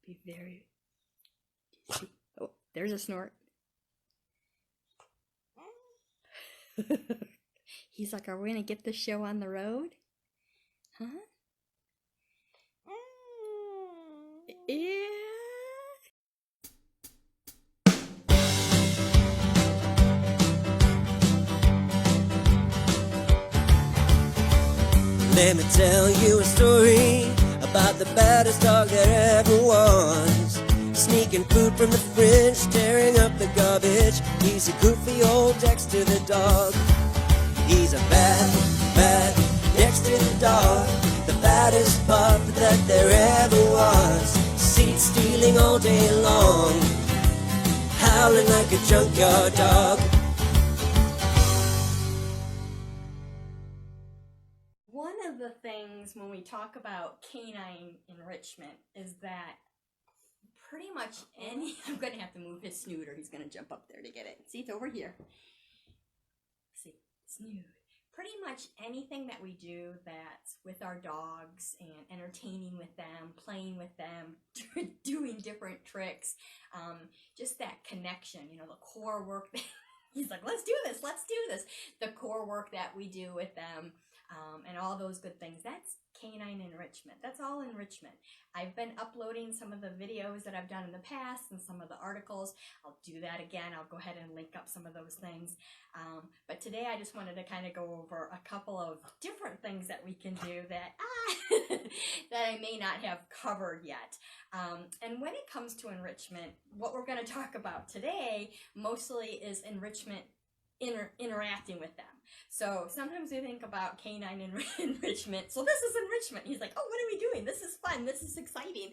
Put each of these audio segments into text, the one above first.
Be very... Oh, there's a snort. He's like, are we gonna get this show on the road? Huh? Yeah. Let me tell you a story about the baddest dog there ever was. Sneaking food from the fridge, tearing up the garbage. He's a goofy old Dexter the dog. He's a bad Dexter the dog. The baddest pup that there ever was. Seat stealing all day long, howling like a junkyard dog. One of the things when we talk about canine enrichment is that pretty much any... I'm going to have to move his snoot or he's going to jump up there to get it. See, it's over here. See, snoot. Pretty much anything that we do that's with our dogs and entertaining with them, playing with them, doing different tricks, just that connection, you know, the core work that he's like, let's do this, the core work that we do with them, and all those good things, that's canine enrichment. That's all enrichment. I've been uploading some of the videos that I've done in the past and some of the articles. I'll do that again. I'll go ahead and link up some of those things. But today I just wanted to kind of go over a couple of different things that we can do that that I may not have covered yet. And when it comes to enrichment, what we're going to talk about today mostly is enrichment, interacting with them. So sometimes we think about canine enrichment. So this is enrichment. He's like, oh, what are we doing? This is fun. This is exciting.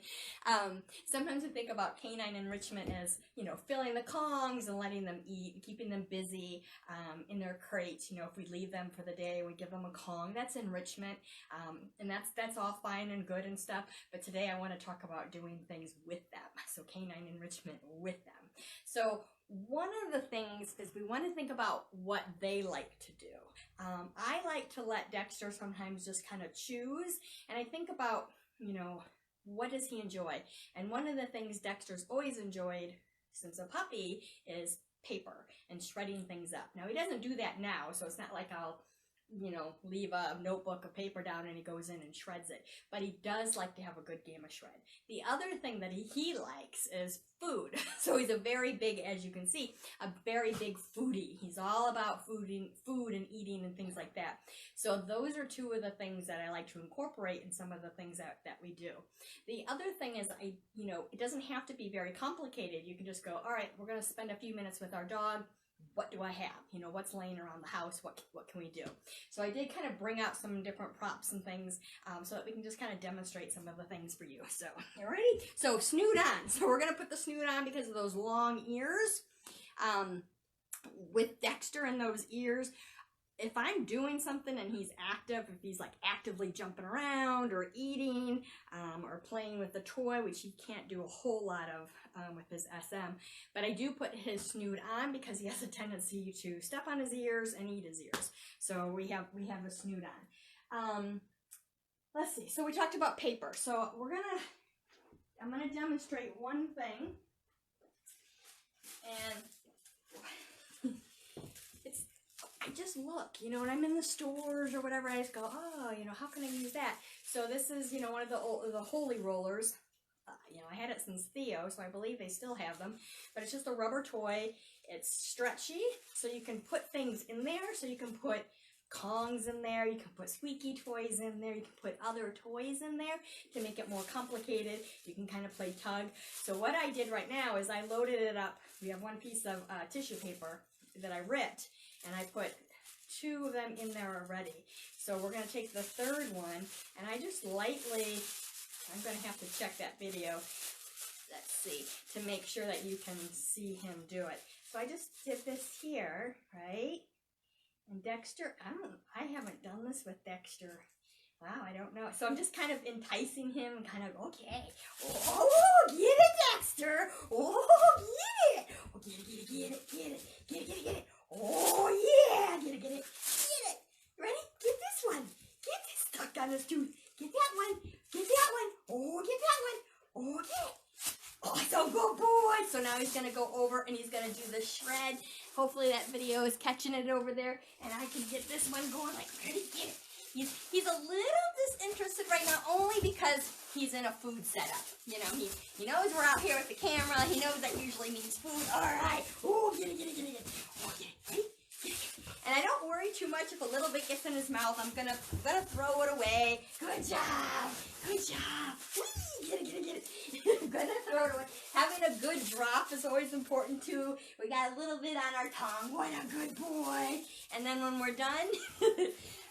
Sometimes we think about canine enrichment as, you know, filling the Kongs and letting them eat, keeping them busy in their crates. You know, if we leave them for the day, we give them a Kong. That's enrichment. And that's all fine and good and stuff. But today I want to talk about doing things with them. So canine enrichment with them. So one of the things is we want to think about what they like to do. I like to let Dexter sometimes just kind of choose, and I think about, you know, what does he enjoy? And one of the things Dexter's always enjoyed since a puppy is paper and shredding things up. Now, he doesn't do that now, so it's not like I'll, you know, leave a notebook of paper down and he goes in and shreds it. But he does like to have a good game of shred. The other thing that he likes is food. So he's a very big, as you can see, a very big foodie. He's all about food and eating and things like that. So those are two of the things that I like to incorporate in some of the things that we do. The other thing is, you know, it doesn't have to be very complicated. You can just go, all right, we're going to spend a few minutes with our dog. What do I have? You know, what's laying around the house? What can we do? So I did kind of bring out some different props and things so that we can just kind of demonstrate some of the things for you. So, you ready? So, snoot on. So we're going to put the snoot on because of those long ears. With Dexter and those ears, if I'm doing something and he's active, if he's like actively jumping around or eating or playing with the toy, which he can't do a whole lot of with his SM, but I do put his snoot on because he has a tendency to step on his ears and eat his ears. So we have the snoot on. Let's see. So we talked about paper. So I'm gonna demonstrate one thing, and I just look, you know, when I'm in the stores or whatever, I just go, oh, you know, how can I use that? So this is, you know, one of the Holy Rollers. You know, I had it since Theo, so I believe they still have them. But it's just a rubber toy. It's stretchy, so you can put things in there. So you can put Kongs in there. You can put squeaky toys in there. You can put other toys in there to make it more complicated. You can kind of play tug. So what I did right now is I loaded it up. We have one piece of tissue paper that I ripped, and I put 2 of them in there already. So we're going to take the third one, and I just lightly, I'm going to have to check that video, let's see, to make sure that you can see him do it. So I just did this here, right? And Dexter, I haven't done this with Dexter. Wow, I don't know. So I'm just kind of enticing him, kind of, okay. Oh, get it, Dexter. Oh, get it. Oh, get it. Oh, yeah. Get it. Ready? Get this one. Get this stuck on his tooth. Get that one. Oh, get that one. Okay. Awesome, good boy. So now he's going to go over and he's going to do the shred. Hopefully that video is catching it over there, and I can get this one going. Like, ready, get it. He's a little disinterested right now, only because he's in a food setup. You know, he knows we're out here with the camera. He knows that usually means food. All right. Oh, get it. Oh, get it. Ready? Get it. And I don't worry too much if a little bit gets in his mouth. I'm gonna throw it away. Good job. Good job. Whee! Get it. I'm gonna throw it away. Having a good drop is always important too. We got a little bit on our tongue. What a good boy. And then when we're done,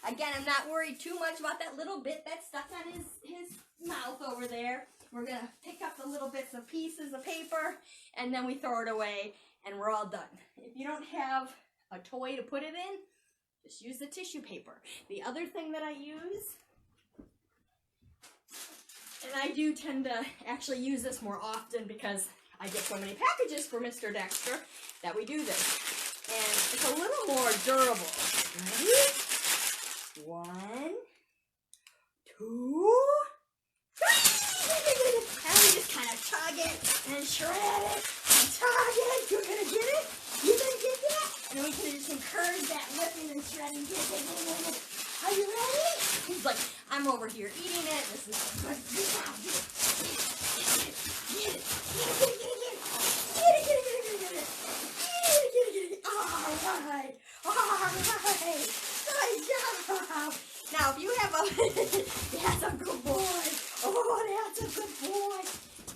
again, I'm not worried too much about that little bit that's stuck on his mouth over there. We're gonna pick up the little bits and pieces of paper, and then we throw it away, and we're all done. If you don't have a toy to put it in, just use the tissue paper. The other thing that I use, and I do tend to actually use this more often because I get so many packages for Mr. Dexter that we do this. And it's a little more durable. Ready? 1, 2, 3. And we just kind of tug it and shred it and tug it. You're going to get it? You going to get that? And we can just encourage that whipping and shredding. Get it. Are you ready? He's like, I'm over here eating it. This is good. Get it. All right. Good job. Now, if you have that's a good boy. Oh, that's a good boy.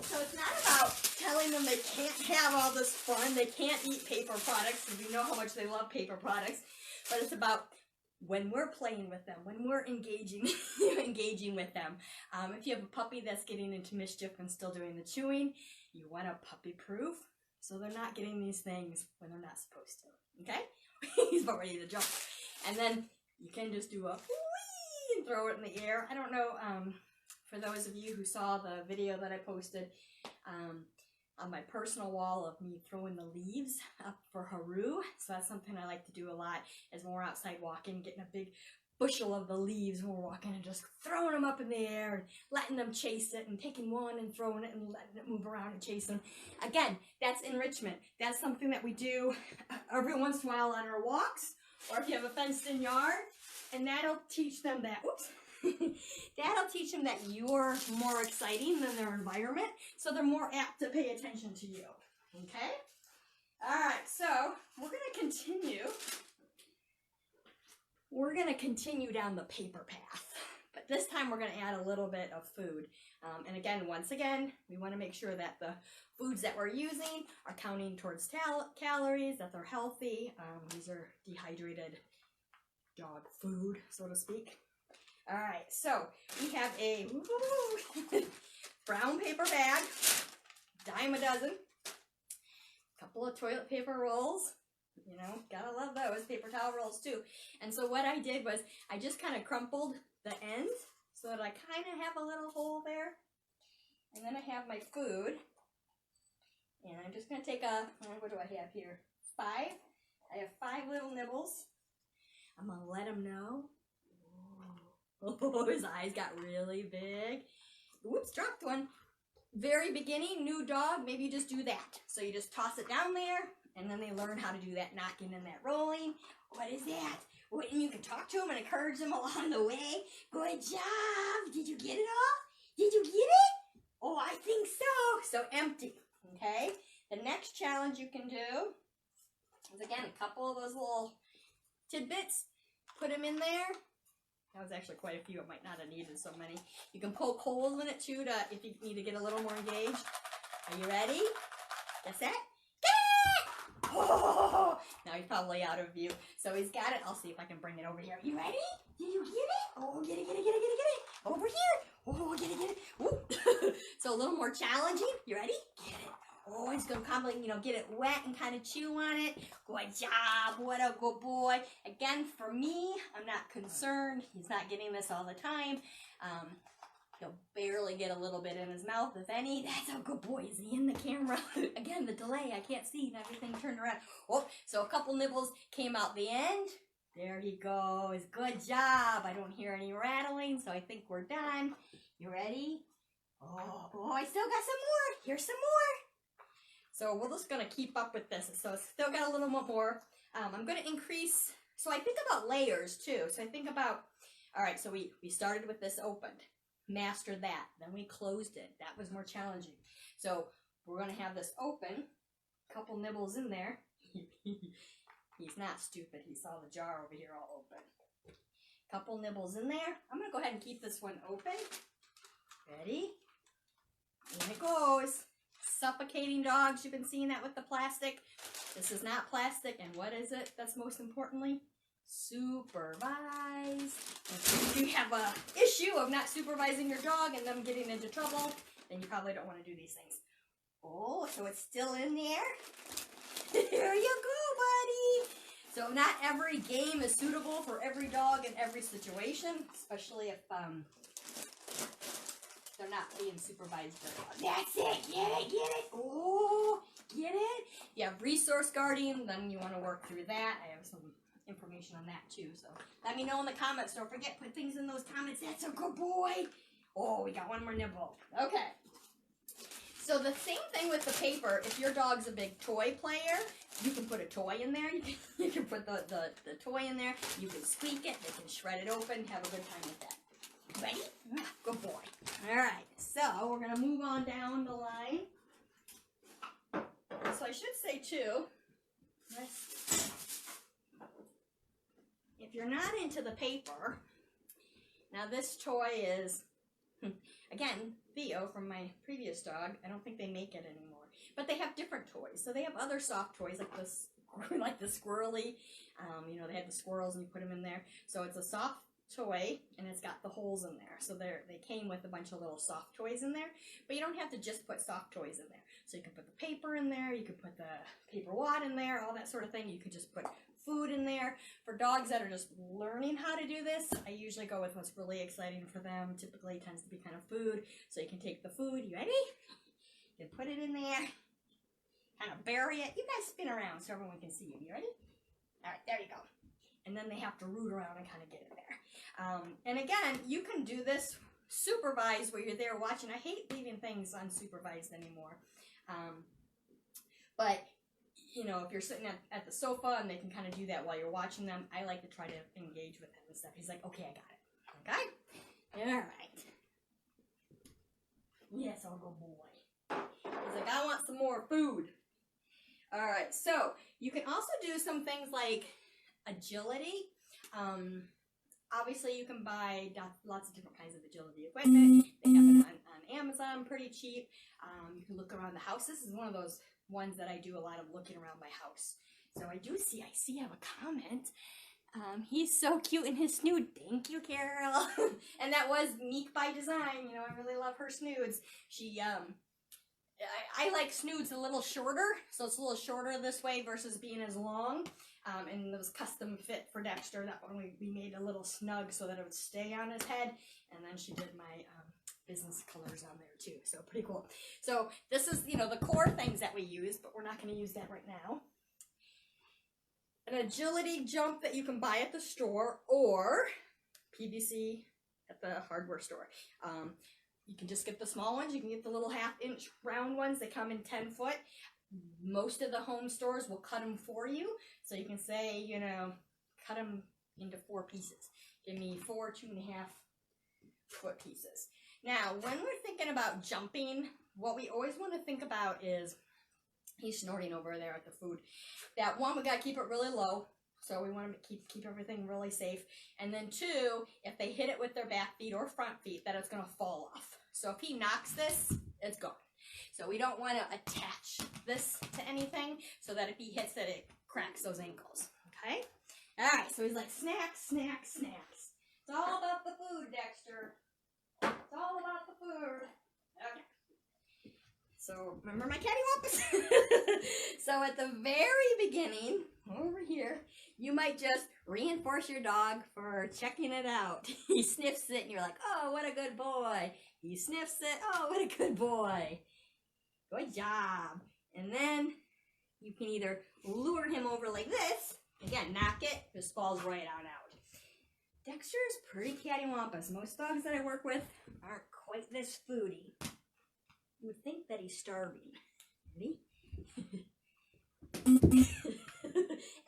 So it's not about telling them they can't have all this fun. They can't eat paper products, because we know how much they love paper products. But it's about when we're playing with them, when we're engaging with them. If you have a puppy that's getting into mischief and still doing the chewing, you want a puppy proof, so they're not getting these things when they're not supposed to. Okay? He's about ready to jump. And then you can just do a whee and throw it in the air. I don't know, for those of you who saw the video that I posted on my personal wall of me throwing the leaves up for Haru. So that's something I like to do a lot, is when we're outside walking, getting a big bushel of the leaves when we're walking and just throwing them up in the air and letting them chase it, and taking one and throwing it and letting it move around and chase them. Again, that's enrichment. That's something that we do every once in a while on our walks, or if you have a fenced-in yard, and that'll teach them that, that'll teach them that you're more exciting than their environment, so they're more apt to pay attention to you. Okay? Alright, so we're going to continue down the paper path, but this time we're going to add a little bit of food. And again, once again, we want to make sure that the foods that we're using are counting towards calories, that they're healthy. These are dehydrated dog food, so to speak. All right, so we have a brown paper bag, dime a dozen, couple of toilet paper rolls. You know, gotta love those, paper towel rolls too. And so what I did was I just kind of crumpled the ends so that I kind of have a little hole there. And then I have my food. And I'm just going to take what do I have here? 5. I have 5 little nibbles. I'm going to let him know. Oh, his eyes got really big. Whoops, dropped one. Very beginning, new dog, maybe you just do that. So you just toss it down there, and then they learn how to do that knocking and that rolling. What is that? And you can talk to them and encourage them along the way. Good job. Did you get it all? Did you get it? Oh, I think so. So empty, okay? The next challenge you can do is, again, a couple of those little tidbits. Put them in there. That was actually quite a few. It might not have needed so many. You can poke holes in it too if you need to get a little more engaged. Are you ready? Get set? Get it! Oh, now he's probably out of view. So he's got it. I'll see if I can bring it over here. You ready? Did you get it? Oh, get it. Over here. Oh, get it. Ooh. So a little more challenging. You ready? Get it. Oh, he's going to probably, get it wet and kind of chew on it. Good job. What a good boy. Again, for me, I'm not concerned. He's not getting this all the time. He'll barely get a little bit in his mouth, if any. That's a good boy. Is he in the camera? Again, the delay. I can't see. Everything turned around. Oh, so a couple nibbles came out the end. There he goes. Good job. I don't hear any rattling, so I think we're done. You ready? Oh, Oh, I still got some more. Here's some more. So we're just going to keep up with this. So it's still got a little more. I'm going to increase. So I think about layers too. So I think about, all right, so we started with this opened. Mastered that. Then we closed it. That was more challenging. So we're going to have this open. Couple nibbles in there. He's not stupid. He saw the jar over here all open. Couple nibbles in there. I'm going to go ahead and keep this one open. Ready? In it goes. Suffocating dogs. You've been seeing that with the plastic. This is not plastic. And what is it that's most importantly? Supervised. If you have a issue of not supervising your dog and them getting into trouble, then you probably don't want to do these things. Oh, so it's still in there? There you go, buddy. So not every game is suitable for every dog in every situation, especially if they're not being supervised very well. That's it. Get it. Oh, get it? If you have resource guardian, then you want to work through that. I have some information on that too, so let me know in the comments. Don't forget, put things in those comments. That's a good boy. Oh, we got one more nibble. Okay. So the same thing with the paper. If your dog's a big toy player, you can put a toy in there. You can put the toy in there. You can squeak it. They can shred it open. Have a good time with that. Ready? Good boy. All right. So we're going to move on down the line. So I should say too, if you're not into the paper, now this toy is, again, Theo from my previous dog. I don't think they make it anymore, but they have different toys. So they have other soft toys like this, like the squirrely. You know, they have the squirrels and you put them in there. So it's a soft toy and it's got the holes in there. So they came with a bunch of little soft toys in there, but you don't have to just put soft toys in there. So you can put the paper in there, you can put the paper wad in there, all that sort of thing. You could just put food in there. For dogs that are just learning how to do this, I usually go with what's really exciting for them. Typically tends to be kind of food. So you can take the food, you ready? You can put it in there, kind of bury it. You guys spin around so everyone can see you. You ready? All right, there you go. And then they have to root around and kind of get it there. And again, you can do this supervised where you're there watching. I hate leaving things unsupervised anymore. But you know, if you're sitting at the sofa and they can kind of do that while you're watching them, I like to try to engage with them and stuff. He's like, okay, I got it. Okay? All right. Yes, I'll go boy. He's like, I want some more food. All right, so you can also do some things like agility. Obviously, you can buy lots of different kinds of agility equipment. They have it on Amazon, pretty cheap. You can look around the house. This is one of those ones that I do a lot of looking around my house. So I see you have a comment. He's so cute in his snood. Thank you, Carol. And that was Meek by design. You know, I really love her snoods. She, I like snoods a little shorter. So it's a little shorter this way versus being as long. And it was custom fit for Dexter. That one we made a little snug so that it would stay on his head. And then she did my business colors on there too. So pretty cool. So this is, you know, the core things that we use, but we're not going to use that right now. An agility jump that you can buy at the store or PVC at the hardware store. You can just get the small ones. You can get the little 1/2-inch round ones. They come in 10 foot. Most of the home stores will cut them for you. So you can say, you know, cut them into 4 pieces. Give me 4 2.5-foot pieces. Now, when we're thinking about jumping, what we always want to think about is, he's snorting over there at the food. That one, we got to keep it really low. So we want to keep everything really safe. And then 2, if they hit it with their back feet or front feet, that it's going to fall off. So if he knocks this, it's gone. So we don't want to attach this to anything so that if he hits it, it cracks those ankles. Okay? All right, so he's like, snacks, snacks, snacks. It's all about the food, Dexter. It's all about the food. Okay. So, remember my cattywampus? So, at the very beginning, over here, you might just reinforce your dog for checking it out. He sniffs it, and you're like, oh, what a good boy. He sniffs it, oh, what a good boy. Good job. And then you can either lure him over like this. Again, knock it, just falls right on out. Dexter is pretty cattywampus. Most dogs that I work with aren't quite this foodie. think that he's starving. Ready?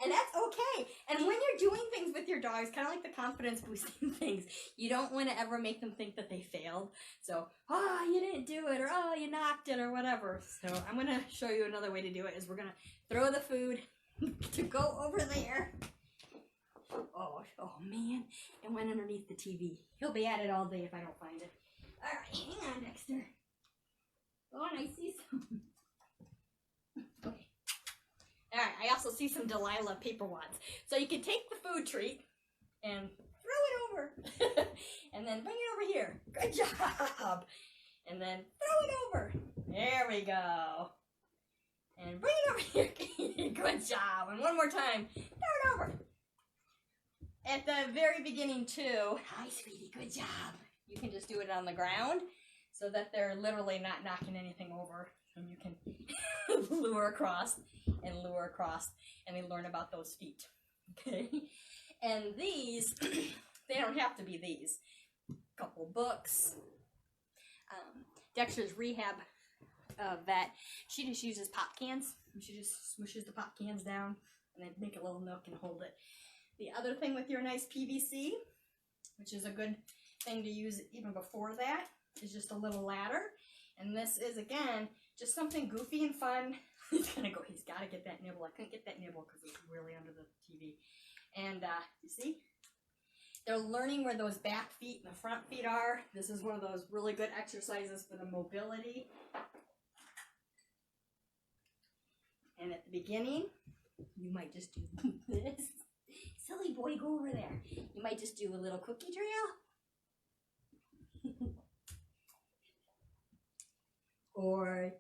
And that's okay. And when you're doing things with your dogs, kind of like the confidence boosting things, you don't want to ever make them think that they failed. So, oh, you didn't do it, or oh, you knocked it, or whatever. So I'm going to show you another way to do it, is we're going to throw the food to go over there. Oh man, it went underneath the TV. He'll be at it all day if I don't find it. All right, hang on, Dexter. Oh, and I see some. Okay. All right, I also see some Delilah paper wads. So you can take the food treat and throw it over. And then bring it over here. Good job. And then throw it over. There we go. And bring it over here. Good job. And one more time. Throw it over. At the very beginning, too. Hi, sweetie. Good job. You can just do it on the ground so that they're literally not knocking anything over. And you can lure across, and they learn about those feet. Okay? And these, they don't have to be these. A couple books. Dexter's rehab vet, she just uses pop cans. She just smooshes the pop cans down and then make a little nook and hold it. The other thing with your nice PVC, which is a good thing to use even before that, is just a little ladder. And this is, again, just something goofy and fun. He's got to get that nibble. I couldn't get that nibble because it was really under the TV. And you see? They're learning where those back feet and the front feet are. This is one of those really good exercises for the mobility. And at the beginning, you might just do this. Silly boy, go over there. You might just do a little cookie trail. Or,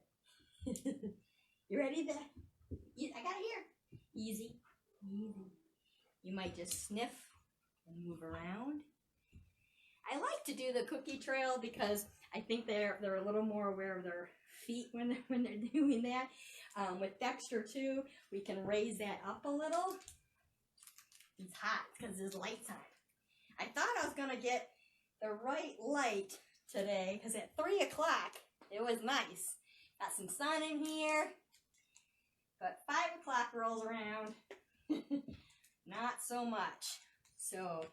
you ready there? I got it here. Easy, easy. You might just sniff and move around. I like to do the cookie trail because I think they're a little more aware of their feet when they're doing that. With Dexter too, we can raise that up a little. He's hot because his light's on. I thought I was gonna get the right light today because at 3 o'clock it was nice. Got some sun in here, but 5 o'clock rolls around, not so much. So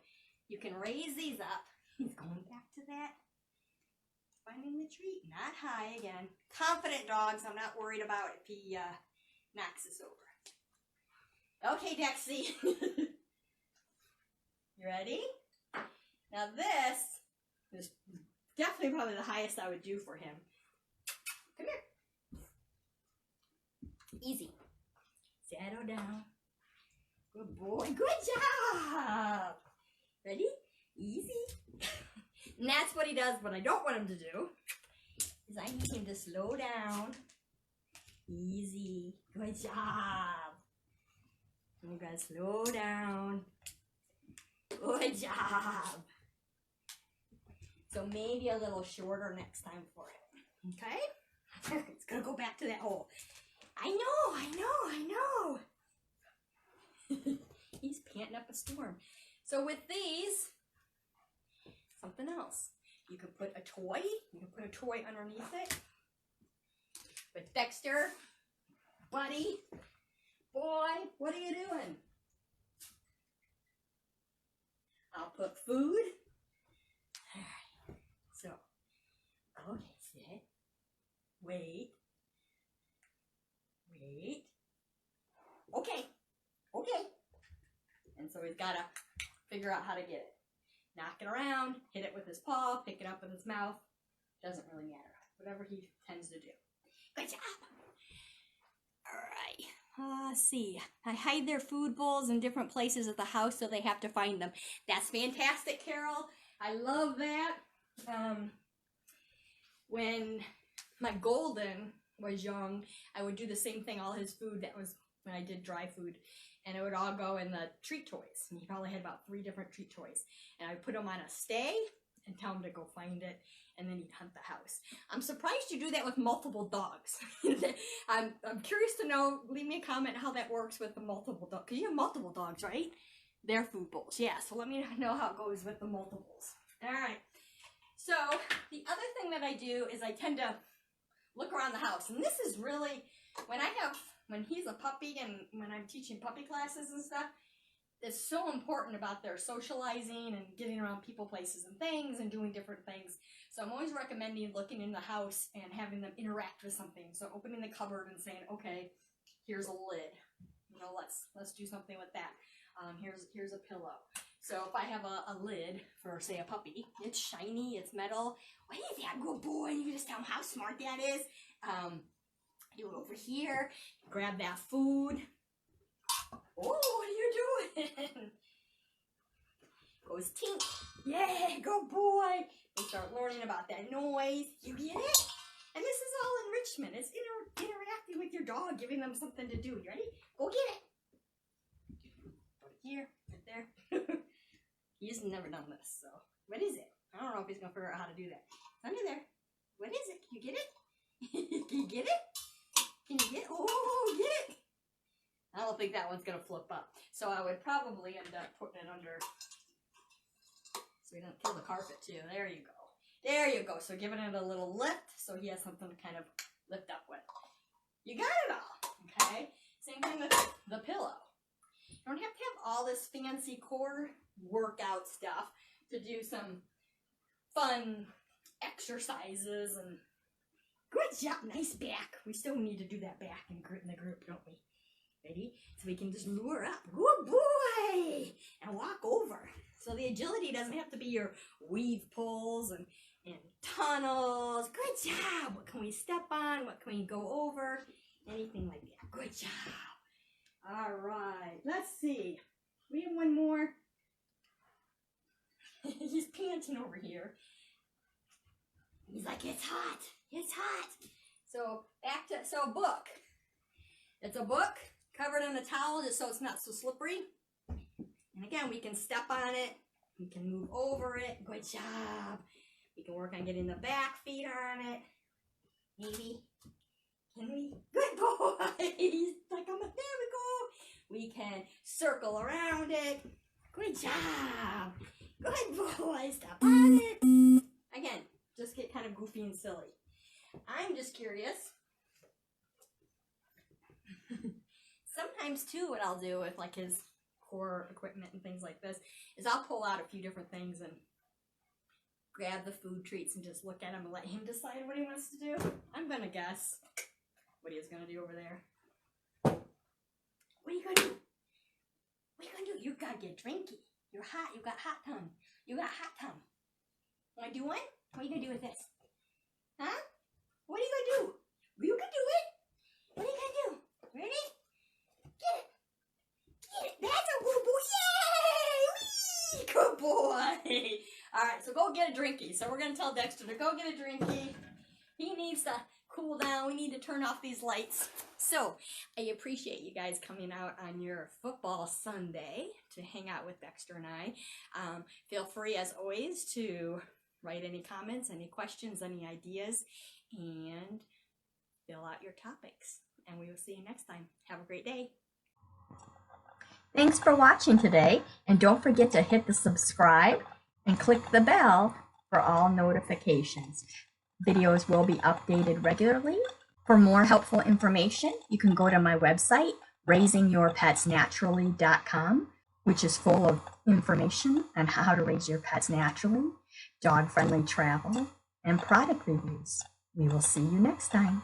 you can raise these up. He's going back to that. Finding the treat, not high again. Confident dogs, I'm not worried about if he knocks us over. Okay, Dexy. You ready? Now this is definitely probably the highest I would do for him. Come here. Easy. Settle down. Good boy. Good job. Ready? Easy. And that's what he does. What I don't want him to do is I need him to slow down. Easy. Good job. You gotta slow down. Good job. So maybe a little shorter next time for him. Okay? It's gonna go back to that hole. I know. He's panting up a storm. So with these, something else. You can put a toy. You can put a toy underneath it. But Dexter, buddy, boy, what are you doing? I'll put food. Alright. So, okay, sit. Wait. Okay. And so he's got to figure out how to get it. Knock it around, hit it with his paw, pick it up with his mouth. Doesn't really matter. Whatever he tends to do. Good job. Alright. Let's see. I hide their food bowls in different places at the house so they have to find them. That's fantastic, Carol. I love that. When my Golden was young, I would do the same thing. All his food, that was when I did dry food, and it would all go in the treat toys. And he probably had about 3 different treat toys. And I would put him on a stay and tell him to go find it, and then he'd hunt the house. I'm surprised you do that with multiple dogs. I'm curious to know, leave me a comment how that works with the multiple dogs. Because you have multiple dogs, right? Their food bowls. Yeah, so let me know how it goes with the multiples. All right. So the other thing that I do is I tend to look around the house. And this is really, when he's a puppy and when I'm teaching puppy classes and stuff, it's so important about their socializing and getting around people, places, and things and doing different things. So I'm always recommending looking in the house and having them interact with something. So opening the cupboard and saying, okay, here's a lid. You know, let's do something with that. Here's a pillow. So if I have a lid for, say, a puppy, it's shiny, it's metal. What is that, good boy? You can just tell him how smart that is. Do it over here. Grab that food. Oh, what are you doing? Goes tink. Yeah, good boy. They start learning about that noise. You get it? And this is all enrichment. It's interacting with your dog, giving them something to do. You ready? Go get it. Put it here, right there. He's never done this, so. What is it? I don't know if he's going to figure out how to do that. It's under there. What is it? Can you get it? Can you get it? Can you get it? Oh, get it. I don't think that one's going to flip up. So I would probably end up putting it under so we don't kill the carpet too. There you go. There you go. So giving it a little lift so he has something to kind of lift up with. You got it all. Okay? Same thing with the pillow. You don't have to have all this fancy core workout stuff to do some fun exercises and good job. Nice back. We still need to do that back in the group, don't we? Ready? So we can just lure up. Good boy! And walk over. So the agility doesn't have to be your weave pulls and tunnels. Good job! What can we step on? What can we go over? Anything like that. Good job. All right. Let's see. We have one more. He's panting over here. He's like, it's hot. It's hot. So a book. It's a book covered in a towel just so it's not so slippery. And again, we can step on it. We can move over it. Good job. We can work on getting the back feet on it. Maybe. Can we? Good boy. He's like, there we go. We can circle around it. Good job. Good boy. Step on it. Again, just get kind of goofy and silly. I'm just curious. Sometimes too, what I'll do with like his core equipment and things like this is I'll pull out a few different things and grab the food treats and just look at him and let him decide what he wants to do. I'm gonna guess what he's gonna do over there. What are you gonna do? What are you gonna do? You gotta get drinky. You're hot. You got hot tongue. You got hot tongue. Wanna do one? What are you gonna do with this? Huh? What are you gonna do? You can do it. What are you gonna do? Ready? Get it. Get it. That's a good boy. Yay! Whee! Good boy. All right, so go get a drinky. So we're going to tell Dexter to go get a drinky. He needs to cool down. We need to turn off these lights. So I appreciate you guys coming out on your football Sunday to hang out with Dexter and I. Feel free, as always, to write any comments, any questions, any ideas, and fill out your topics. And we will see you next time. Have a great day. Thanks for watching today, and don't forget to hit the subscribe and click the bell for all notifications. Videos will be updated regularly. For more helpful information, you can go to my website, raisingyourpetsnaturally.com, which is full of information on how to raise your pets naturally, dog-friendly travel, and product reviews. We will see you next time.